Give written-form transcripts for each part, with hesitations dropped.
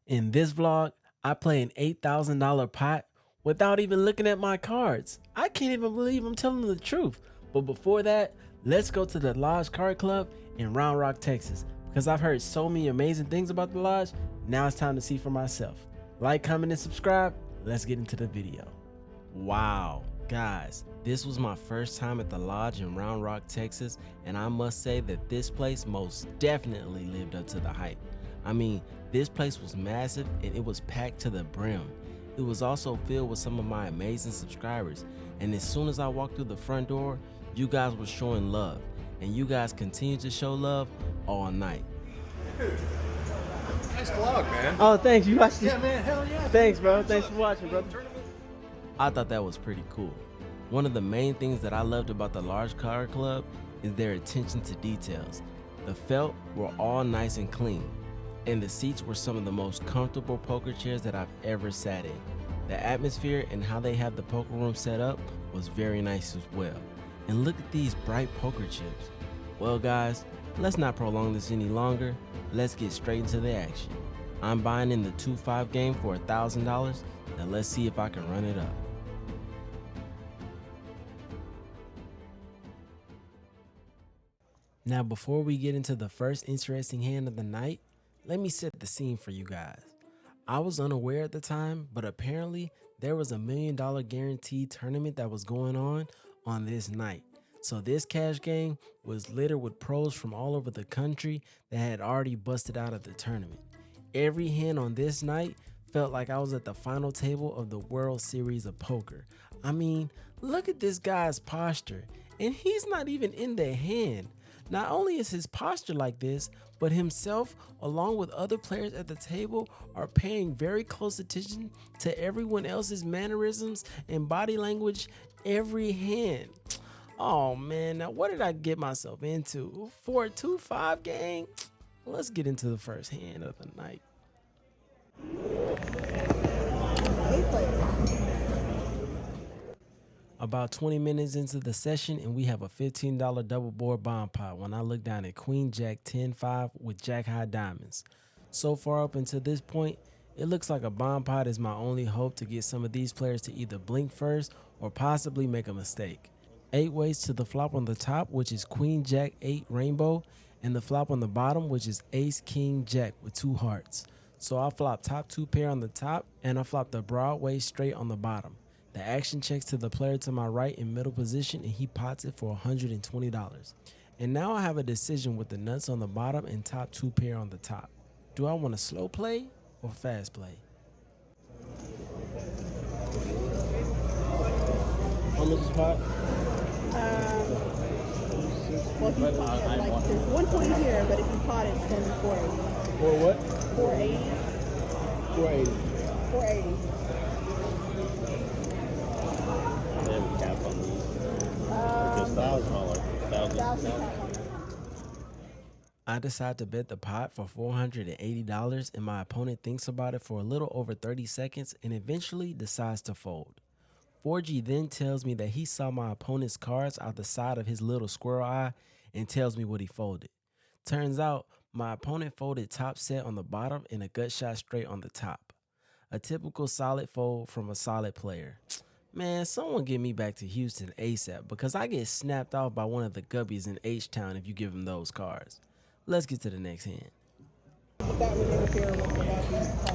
In this vlog, I play an $8,000 pot without even looking at my cards. I can't even believe I'm telling the truth. But before that, let's go to the Lodge Card Club in Round Rock, Texas, because I've heard so many amazing things about the Lodge. Now it's time to see for myself. Like, comment, and subscribe. Let's get into the video. Wow, guys, this was my first time at the Lodge in Round Rock, Texas, and I must say that this place most definitely lived up to the hype. I mean, this place was massive and it was packed to the brim. It was also filled with some of my amazing subscribers, and as soon as I walked through the front door, you guys were showing love, and you guys continue to show love all night. Nice vlog, man. Oh, thanks. You watched it? Yeah, man. Hell yeah. Thanks, bro. Thanks for watching, brother. I thought that was pretty cool. One of the main things that I loved about the Large Card Club is their attention to details. The felt were all nice and clean, and the seats were some of the most comfortable poker chairs that I've ever sat in. The atmosphere and how they have the poker room set up was very nice as well. And look at these bright poker chips. Well guys, let's not prolong this any longer. Let's get straight into the action. I'm buying in the 2-5 game for $1,000. Now let's see if I can run it up. Now before we get into the first interesting hand of the night, let me set the scene for you guys. I was unaware at the time, but apparently there was $1 million guaranteed tournament that was going on this night. So this cash game was littered with pros from all over the country that had already busted out of the tournament. Every hand on this night felt like I was at the final table of the World Series of Poker. I mean, look at this guy's posture, and he's not even in the hand. Not only is his posture like this, but himself, along with other players at the table, are paying very close attention to everyone else's mannerisms and body language every hand. Oh man, now what did I get myself into? For a 2-5 game? Let's get into the first hand of the night. About 20 minutes into the session, and we have a $15 double board bomb pot when I look down at Queen Jack 10-5 with Jack High Diamonds. So far up until this point, it looks like a bomb pot is my only hope to get some of these players to either blink first or possibly make a mistake. 8 ways to the flop on the top, which is Queen Jack 8 Rainbow, and the flop on the bottom, which is Ace King Jack with 2 hearts. So I flop top 2 pair on the top, and I flop the Broadway straight on the bottom. The action checks to the player to my right in middle position, and he pots it for $120. And now I have a decision with the nuts on the bottom and top 2 pair on the top. Do I want to slow play or fast play? How much is pot? Well, if you pot it, like, there's 120 here, but if you pot it, it's going to be 480. For what? 480. 480. 480. They have a cap on these. Just $1,000. I decide to bet the pot for $480, and my opponent thinks about it for a little over 30 seconds and eventually decides to fold. 4G then tells me that he saw my opponent's cards out the side of his little squirrel eye and tells me what he folded. Turns out my opponent folded top set on the bottom and a gut shot straight on the top. A typical solid fold from a solid player. Man, someone get me back to Houston ASAP because I get snapped off by one of the guppies in H-Town if you give him those cards. Let's get to the next hand. That would interfere with the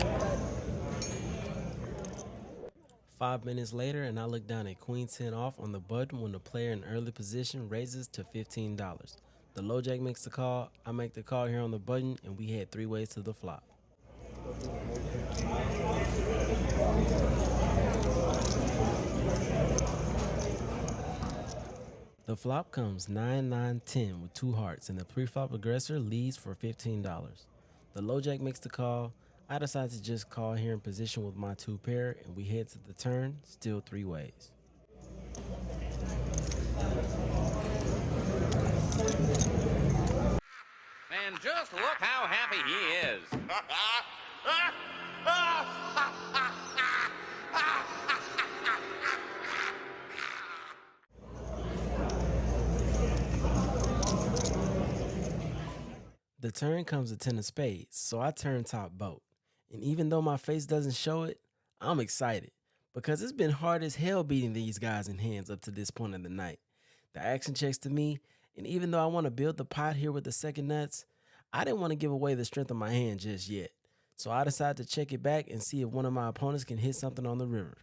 5 minutes later, and I look down at Queen 10 off on the button when the player in early position raises to $15. The low jack makes the call, I make the call here on the button, and we head 3 ways to the flop. The flop comes 9-9-10 with 2 hearts, and the pre-flop aggressor leads for $15. The low jack makes the call. I decide to just call here in position with my 2 pair, and we head to the turn, still 3 ways. And just look how happy he is. The turn comes a 10 of spades, so I turn top boat. And even though my face doesn't show it, I'm excited because it's been hard as hell beating these guys in hands up to this point in the night. The action checks to me, and even though I want to build the pot here with the second nuts, I didn't want to give away the strength of my hand just yet. So I decided to check it back and see if one of my opponents can hit something on the river.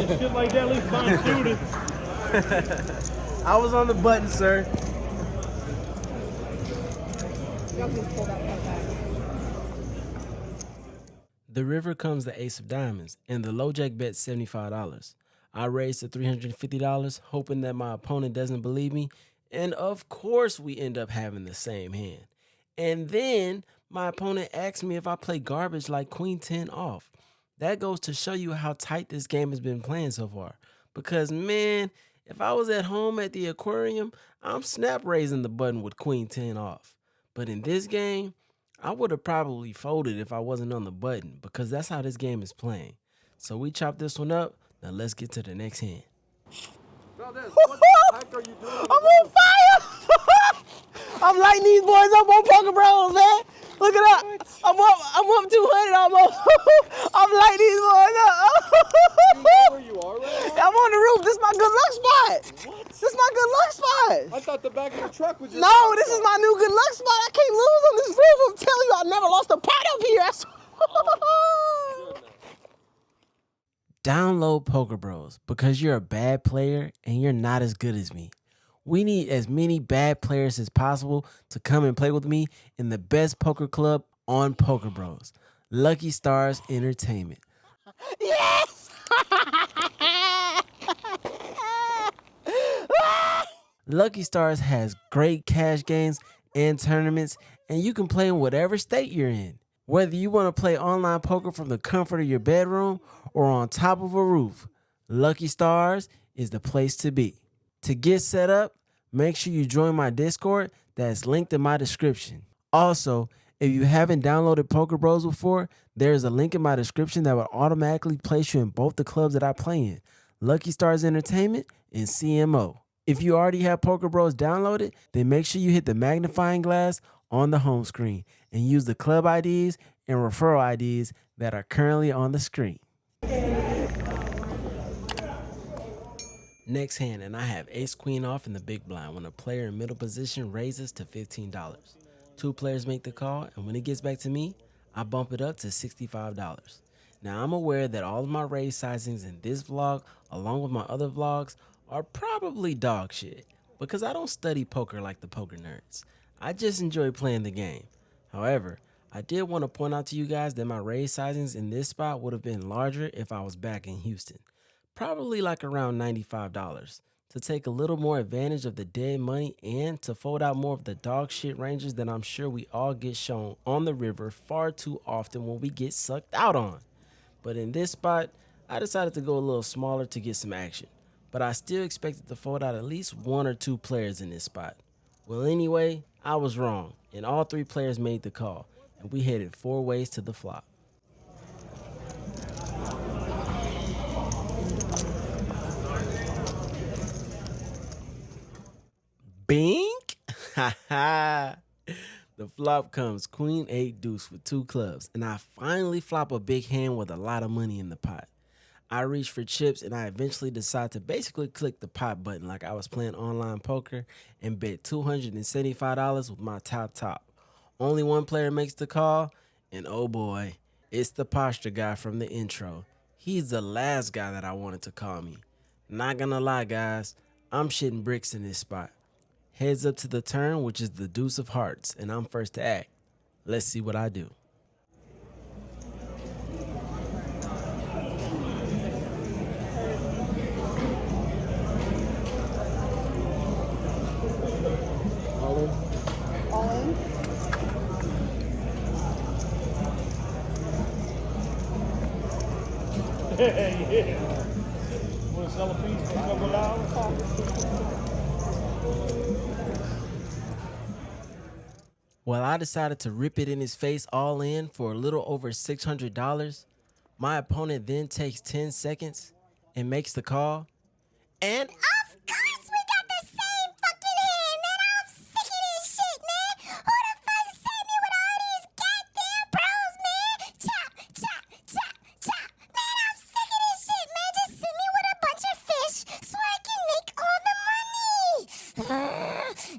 Shit like that, at least find shooting. I was on the button, sir. Y'all just pull that part back. The river comes the ace of diamonds, and the low jack bets $75. I raised to $350, hoping that my opponent doesn't believe me, and of course we end up having the same hand. And then my opponent asks me if I play garbage like queen 10 off. That goes to show you how tight this game has been playing so far. Because man, if I was at home at the aquarium, I'm snap raising the button with queen 10 off. But in this game, I would have probably folded if I wasn't on the button because that's how this game is playing. So we chop this one up. Now let's get to the next hand. Valdez, what the heck are you doing? I'm on fire! I'm lighting these boys up on PokerBros, man. Look at that. I'm up 200 almost. I'm lighting these boys up. You know where you are right now? I'm on the roof. This is my good luck spot. What? This is my good luck spot. I thought the back of your truck was just... No, this is my new good luck spot. I can't lose on this roof. I'm telling you, I never lost a pot up here. Download PokerBros because you're a bad player and you're not as good as me. We need as many bad players as possible to come and play with me in the best poker club on PokerBros, Lucky Stars Entertainment. Yes! Lucky Stars has great cash games and tournaments, and you can play in whatever state you're in. Whether you want to play online poker from the comfort of your bedroom or on top of a roof, Lucky Stars is the place to be. To get set up, make sure you join my Discord that's linked in my description. Also, if you haven't downloaded PokerBros before, there's a link in my description that will automatically place you in both the clubs that I play in, Lucky Stars Entertainment and CMO. If you already have PokerBros downloaded, then make sure you hit the magnifying glass on the home screen and use the club IDs and referral IDs that are currently on the screen. Next hand, and I have ace queen off in the big blind when a player in middle position raises to $15. Two players make the call, and when it gets back to me, I bump it up to $65. Now I'm aware that all of my raise sizings in this vlog, along with my other vlogs, are probably dog shit because I don't study poker like the poker nerds. I just enjoy playing the game. However, I did want to point out to you guys that my raise sizings in this spot would have been larger if I was back in Houston. Probably like around $95 to take a little more advantage of the dead money and to fold out more of the dog shit ranges that I'm sure we all get shown on the river far too often when we get sucked out on. But in this spot, I decided to go a little smaller to get some action. But I still expected to fold out at least one or two players in this spot. Well, anyway, I was wrong, and all three players made the call, and we headed 4 ways to the flop. Bink! Ha ha! The flop comes queen 8 deuce with 2 clubs, and I finally flop a big hand with a lot of money in the pot. I reach for chips, and I eventually decide to basically click the pot button like I was playing online poker and bet $275 with my top. Only one player makes the call, and oh boy, it's the posture guy from the intro. He's the last guy that I wanted to call me. Not gonna lie, guys, I'm shitting bricks in this spot. Heads up to the turn, which is the deuce of hearts, and I'm first to act. Let's see what I do. Yeah. Want to sell a piece for a couple dollars? Well, I decided to rip it in his face all in for a little over $600. My opponent then takes 10 seconds and makes the call. And Of course we got the same fucking hand, man. I'm sick of this shit, man. Who the fuck sent me with all these goddamn pros, man? Chop, chop, chop, chop. Man, I'm sick of this shit, man. Just send me with a bunch of fish so I can make all the money.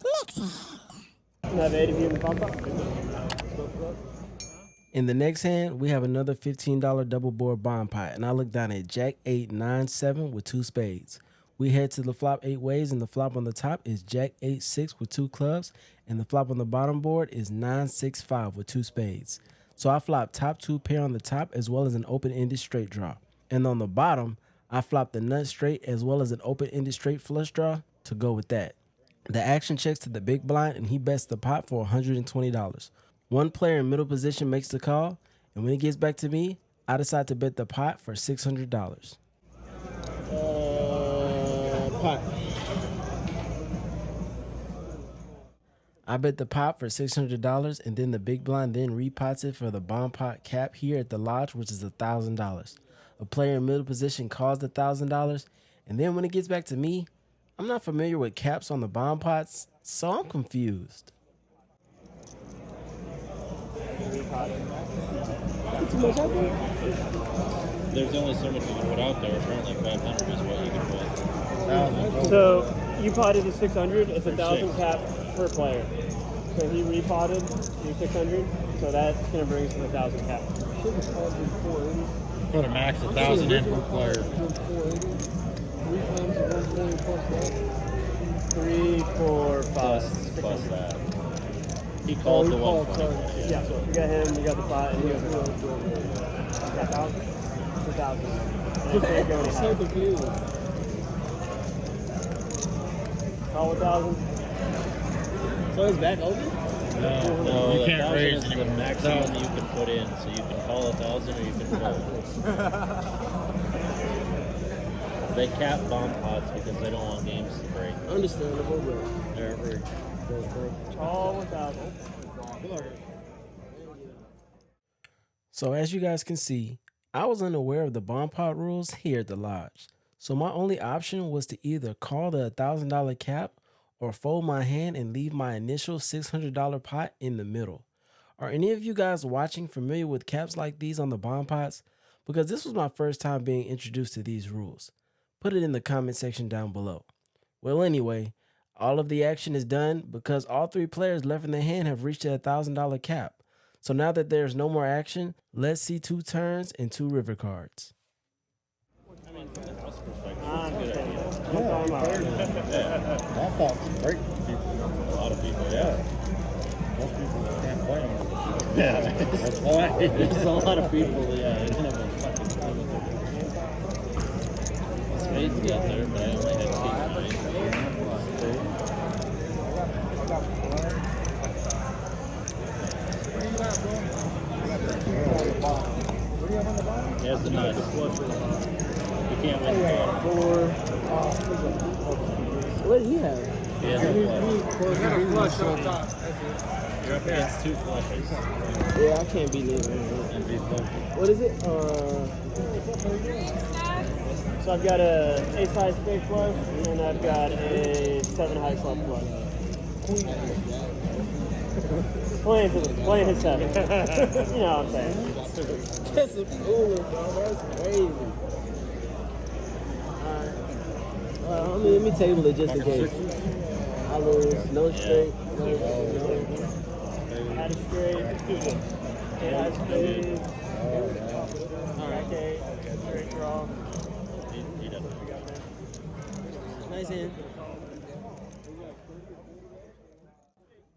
Next hand. in the next hand, we have another $15 double board bomb pot, and I look down at Jack 8 9 7 with 2 spades. We head to the flop 8 ways, and the flop on the top is Jack 8 6 with 2 clubs, and the flop on the bottom board is 9 6 5 with 2 spades. So I flop top 2 pair on the top as well as an open-ended straight draw. And on the bottom, I flop the nut straight as well as an open-ended straight flush draw to go with that. The action checks to the big blind, and he bets the pot for $120. One player in middle position makes the call, and when it gets back to me, I decide to bet the pot for $600. Pot. I bet the pot for $600, and then the big blind then repots it for the bomb pot cap here at the lodge, which is $1,000. A player in middle position calls the $1,000, and then when it gets back to me, I'm not familiar with caps on the bomb pots, so I'm confused. There's only so much you can put out there. Apparently 500 is what you can put. So you potted the 600. It's 1,000 Six. cap per player. So he repotted the 600. So that's gonna bring us to 1,000 cap. Put a max 1,000 in per player. 3, 4, 5. Plus that. He called the 120. Yeah. You got him. You got the pot. And you got 1,000. 2,000. And I can't go any higher. Call 1,000. So it's back open? No, you can't 1,000 raise is the maximum you can put in. So you can call 1,000 or you can fold. They cap bomb pots because they don't want games to break. Understandable, bro. They're rigged. Call 1,000. So as you guys can see, I was unaware of the bomb pot rules here at the lodge. So my only option was to either call the $1,000 cap or fold my hand and leave my initial $600 pot in the middle. Are any of you guys watching familiar with caps like these on the bomb pots? Because this was my first time being introduced to these rules. Put it in the comment section down below. Well, anyway, all of the action is done because all 3 players left in the hand have reached the $1,000 cap. So now that there's no more action, let's see 2 turns and 2 river cards. That thought's great for people. A lot of people, yeah. Most people can't play them. Yeah, that's why. There's a lot of people, yeah. They don't have a fucking clue what they're doing. Spades got there, but I only had 8 He has the nuts. You can't win the bottom. What did he have? He has a flush. You're up against 2 flushes. Yeah, I can't beat neither. And be flush. What is it? So I've got a ace high spade flush, and I've got a 7 high club flush. Playing his 7. You know what I'm saying. That's a fooler, bro. That's crazy. Alright. Let me table it just in case. I lose. No straight. No. Had a straight. Eight high spades. Alright. Straight draw. He doesn't. Nice hand.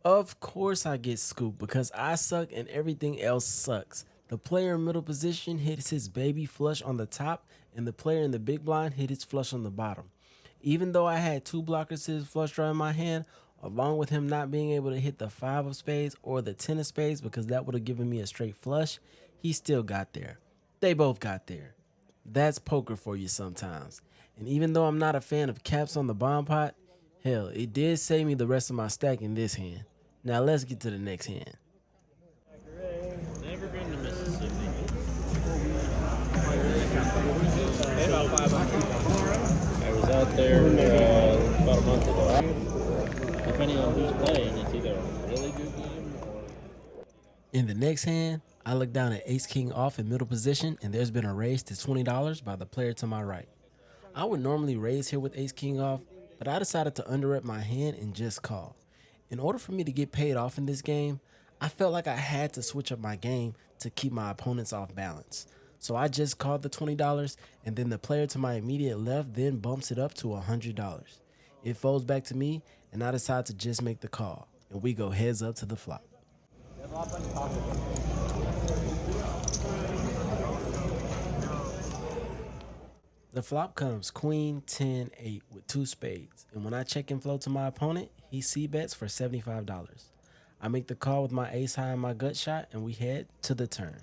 Of course I get scooped because I suck and everything else sucks. The player in middle position hits his baby flush on the top and the player in the big blind hit his flush on the bottom. Even though I had 2 blockers to his flush draw in my hand, along with him not being able to hit the 5 of spades or the 10 of spades because that would have given me a straight flush, he still got there. They both got there. That's poker for you sometimes. And even though I'm not a fan of caps on the bomb pot, hell, it did save me the rest of my stack in this hand. Now let's get to the next hand. Never been to Mississippi. I was out there about a month ago. Depending on who's playing, it's either a really good game or... In the next hand, I look down at ace king off in middle position and there's been a raise to $20 by the player to my right. I would normally raise here with ace king off, but I decided to underrep my hand and just call. In order for me to get paid off in this game, I felt like I had to switch up my game to keep my opponents off balance. So I just called the $20 and then the player to my immediate left then bumps it up to $100. It folds back to me and I decide to just make the call and we go heads up to the flop. The flop comes queen, 10, 8 with 2 spades, and when I check and flow to my opponent, he c-bets for $75. I make the call with my ace high and my gut shot, and we head to the turn.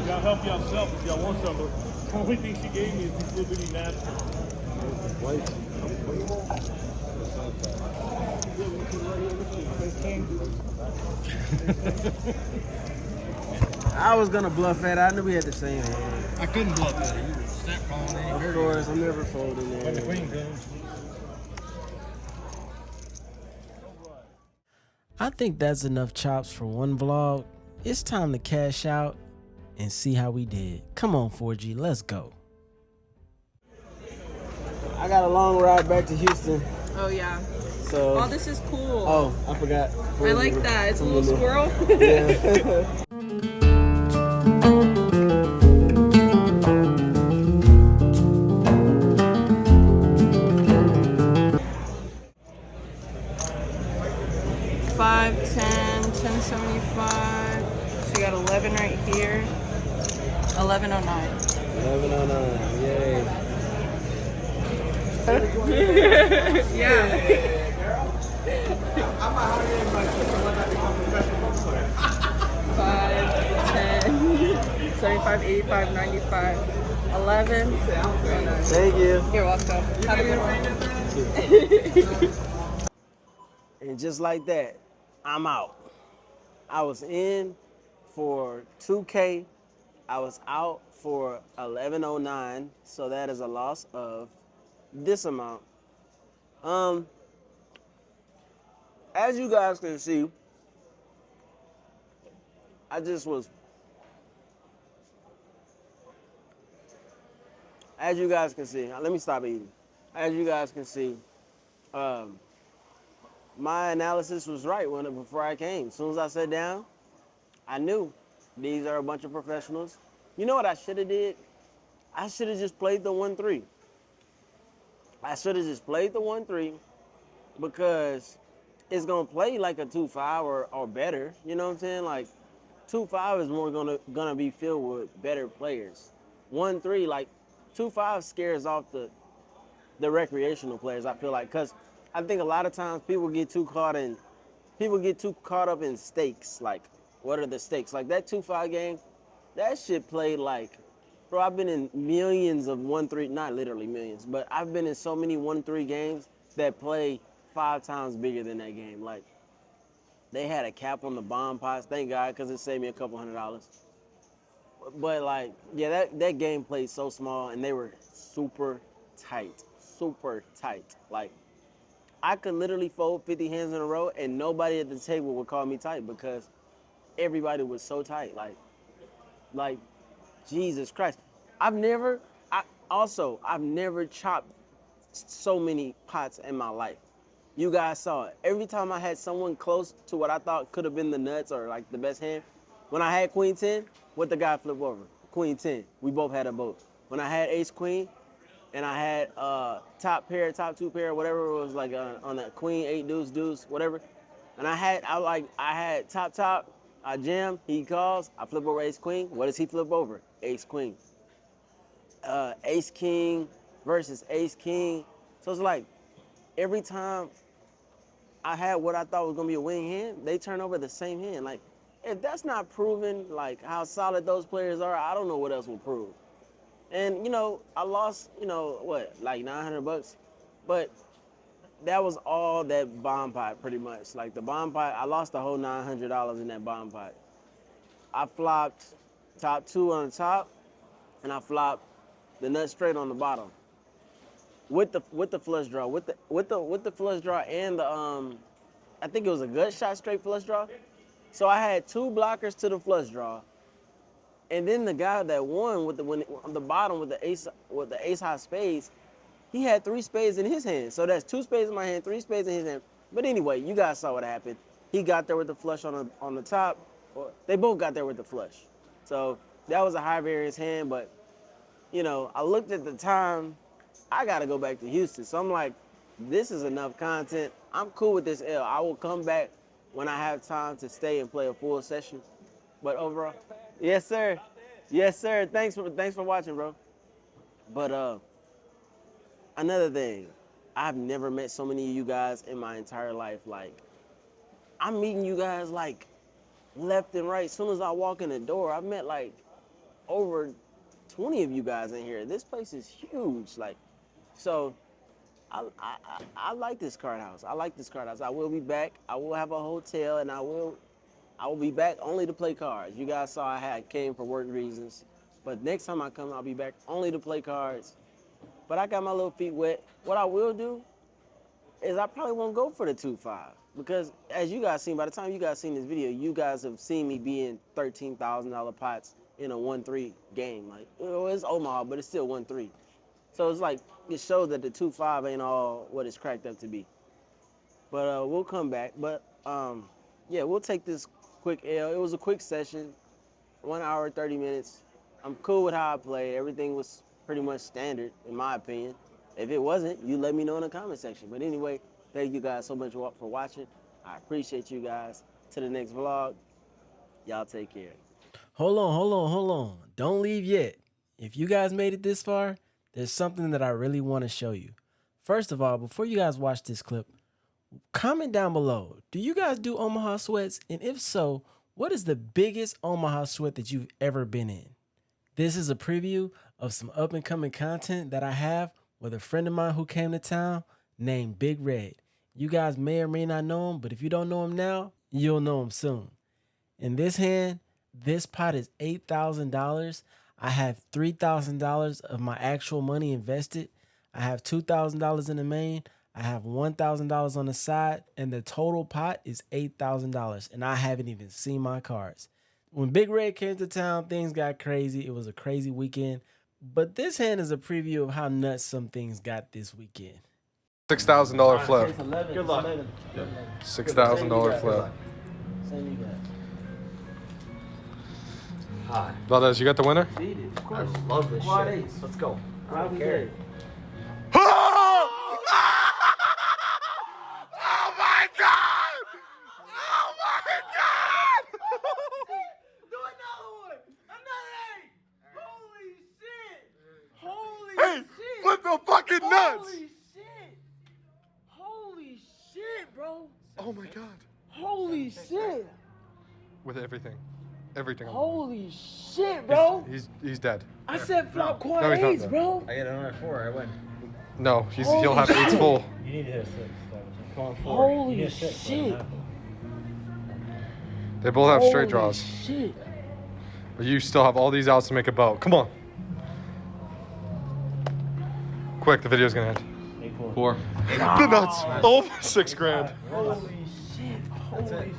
Y'all help yourself if y'all want some, but the only thing she gave me is these little bitty napkins. I was gonna bluff that. I knew we had the same hand. I couldn't bluff that. You were snap calling any Of course, I'm never folding When the there. queen comes. I think that's enough chops for one vlog. It's time to cash out and see how we did. Come on, 4G, let's go. I got a long ride back to Houston, Oh yeah. so. Oh, this is cool. Oh, I forgot. I like that. It's a little squirrel. Yeah. Five, 10, 1075. So you got 11 right here. 1109. 1109. Yay. Yeah. Five, 10, 75, 85, 95, 11. Thank you. You're welcome. Have a good one. And just like that, I'm out. I was in for 2K. I was out for 1109. So that is a loss of this amount. As you guys can see, I just was. As you guys can see, let me stop eating. As you guys can see, my analysis was right before I came. As soon as I sat down, I knew these are a bunch of professionals. You know what I should have did? I should have just played the 1-3. I should have just played the 1-3 because it's gonna play like a 2-5 or better. You know what I'm saying? Like 2-5 is more gonna be filled with better players. 1-3, like 2-5 scares off the recreational players, I feel like, because I think a lot of times people get too caught up in stakes. Like, what are the stakes? Like that 2-5 game, that shit played like, bro, I've been in millions of 1-3, not literally millions, but I've been in so many 1-3 games that play 5 times bigger than that game. Like, they had a cap on the bomb pots, thank God, because it saved me a couple $100. But like, yeah, that game played so small and they were super tight. Like, I could literally fold 50 hands in a row and nobody at the table would call me tight because everybody was so tight. Like Jesus Christ. I've never chopped so many pots in my life. You guys saw it. Every time I had someone close to what I thought could have been the nuts or like the best hand, when I had Queen 10, what the guy flip over? Queen 10. We both had a boat. When I had Ace Queen, and I had top pair, top 2 pair, whatever it was, like on that Queen 8 deuce, whatever. And I had top, I jam, he calls, I flip over Ace Queen. What does he flip over? Ace Queen. Ace King versus Ace King. So it's like every time I had what I thought was gonna be a winning hand, they turn over the same hand. Like, if that's not proving like how solid those players are, I don't know what else will prove. And I lost, what, like $900, but that was all that bomb pot pretty much. Like the bomb pot, I lost the whole $900 in that bomb pot. I flopped top 2 on the top, and I flopped the nut straight on the bottom. With the flush draw, with the flush draw and the I think it was a gut shot straight flush draw. So I had 2 blockers to the flush draw, and then the guy that won on the bottom with the ace high spades, he had 3 spades in his hand. So that's 2 spades in my hand, 3 spades in his hand. But anyway, you guys saw what happened. He got there with the flush on the top. They both got there with the flush. So that was a high variance hand, but I looked at the time. I got to go back to Houston. So I'm like, this is enough content. I'm cool with this L. I will come back when I have time to stay and play a full session. But overall, yes, sir. Yes, sir. Thanks for watching, bro. But another thing, I've never met so many of you guys in my entire life. Like, I'm meeting you guys like left and right. As soon as I walk in the door, I've met like over 20 of you guys in here. This place is huge. Like, so I like this card house. I like this card house. I will be back. I will have a hotel, and I will be back only to play cards. You guys saw I came for work reasons, but next time I come, I'll be back only to play cards. But I got my little feet wet. What I will do is I probably won't go for the 2-5 because, as you guys seen, by the time you guys seen this video, you guys have seen me be in $13,000 pots in a 1-3 game. Like, it's Omaha, but it's still 1-3. So it's like, it shows that the 2-5 ain't all what it's cracked up to be. But we'll come back. But yeah, we'll take this quick L. It was a quick session, 1 hour, 30 minutes. I'm cool with how I played. Everything was pretty much standard, in my opinion. If it wasn't, you let me know in the comment section. But anyway, thank you guys so much for watching. I appreciate you guys. To the next vlog, y'all take care. Hold on. Don't leave yet. If you guys made it this far, there's something that I really want to show you. First of all, before you guys watch this clip, comment down below. Do you guys do Omaha sweats? And if so, what is the biggest Omaha sweat that you've ever been in? This is a preview of some up and coming content that I have with a friend of mine who came to town named Big Red. You guys may or may not know him, but if you don't know him now, you'll know him soon. In this hand, this pot is $8,000. I have $3,000 of my actual money invested. I have $2,000 in the main. I have $1,000 on the side, and the total pot is $8,000, and I haven't even seen my cards. When Big Red came to town, things got crazy. It was a crazy weekend, but this hand is a preview of how nuts some things got this weekend. $6,000 flip. Good luck. $6,000 flip. Same you guys. Hi. Valdez, you got the winner? Of course. I love this Quad shit. ace. Let's go. I Robbie don't care. Gay. Oh my God! Oh my God! Do another one! Another eight! Holy shit! Holy Hey, shit! flip the fucking nuts! Holy shit! Holy shit, bro! Oh my God. Holy shit! With everything. Everything. Holy shit, bro! He's dead. I said flop No, quad he's not eights, dead. bro! I get another 4. I win. No, he'll have eights full. You need to hit a 6. Come on, 4. Holy You need a 6, shit. They both have straight Holy draws. shit! But you still have all these outs to make a boat. Come on. Quick, the video's gonna end. 8-4. 4. The nuts. Oh, $6 grand. Holy shit! Holy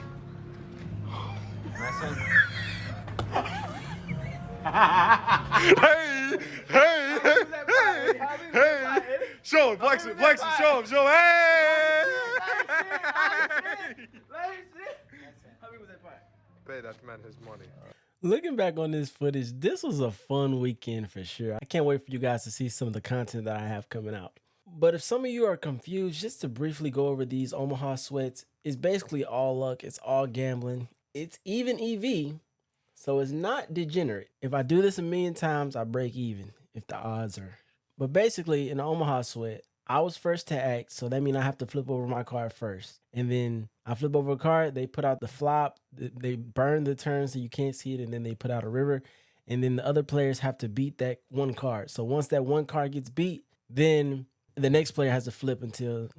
Hey, hey, hey, hey. Show him, flex it, show him, hey. Pay that man his money. Looking back on this footage, this was a fun weekend for sure. I can't wait for you guys to see some of the content that I have coming out. But if some of you are confused, just to briefly go over these Omaha sweats, it's basically all luck. It's all gambling. It's even EV, so it's not degenerate. If I do this a million times, I break even. if the odds are. But basically, in the Omaha sweat, I was first to act, so that means I have to flip over my card first. And then I flip over a card, they put out the flop, they burn the turn so you can't see it, and then they put out a river. And then the other players have to beat that one card. So once that one card gets beat, then the next player has to flip until,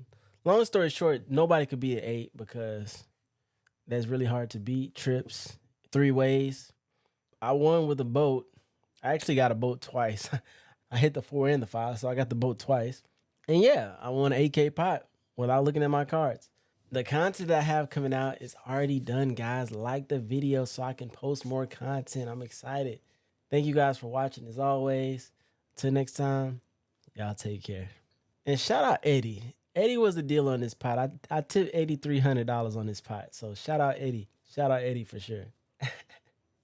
long story short, nobody could be at 8 because that's really hard to beat. Trips, 3 ways. I won with a boat. I actually got a boat twice. I hit the 4 and the 5, so I got the boat twice. And yeah, I won an 8K pot without looking at my cards. The content that I have coming out is already done, guys. Like the video so I can post more content. I'm excited. Thank you guys for watching as always. Till next time, y'all take care. And shout out Eddie. Eddie was the deal on this pot. I tipped $8,300 on this pot. So shout out Eddie. Shout out Eddie for sure.